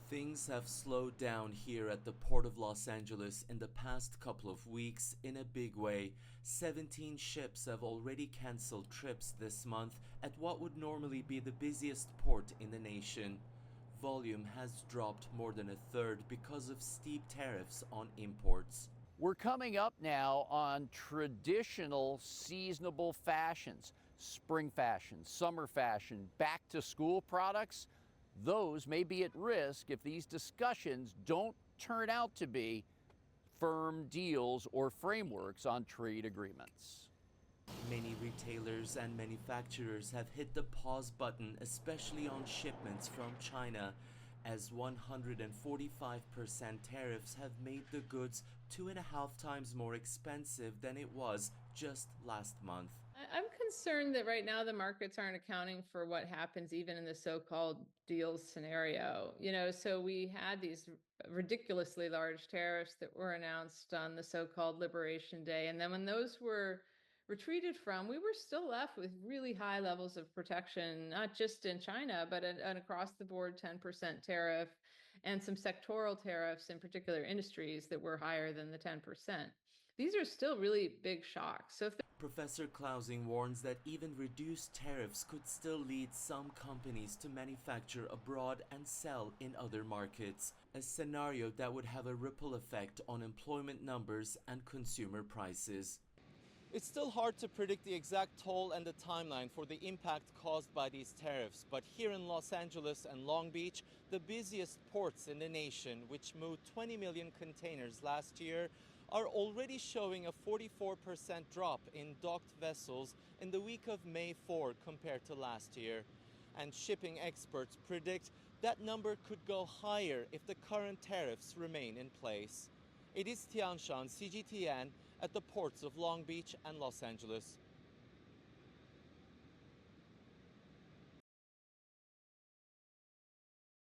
Things have slowed down here at the Port of Los Angeles in the past couple of weeks in a big way. 17 ships have already cancelled trips this month at what would normally be the busiest port in the nation. Volume has dropped more than a third because of steep tariffs on imports. We're coming up now on traditional seasonable fashions, spring fashion, summer fashion, back to school products. Those may be at risk if these discussions don't turn out to be firm deals or frameworks on trade agreements. Many retailers and manufacturers have hit the pause button, especially on shipments from China, as 145% tariffs have made the goods 2.5 times more expensive than it was just last month. I'm concerned that right now the markets aren't accounting for what happens even in the so-called deals scenario. So we had these ridiculously large tariffs that were announced on the so-called Liberation Day. And then when those were retreated from, we were still left with really high levels of protection, not just in China, but an across the board 10% tariff and some sectoral tariffs in particular industries that were higher than the 10%. These are still really big shocks. So Professor Klausing warns that even reduced tariffs could still lead some companies to manufacture abroad and sell in other markets, a scenario that would have a ripple effect on employment numbers and consumer prices. It's still hard to predict the exact toll and the timeline for the impact caused by these tariffs, but here in Los Angeles and Long Beach, the busiest ports in the nation, which moved 20 million containers last year, are already showing a 44% drop in docked vessels in the week of May 4 compared to last year. And shipping experts predict that number could go higher if the current tariffs remain in place. Ediz, Tiyansan, CGTN, at the ports of Long Beach and Los Angeles.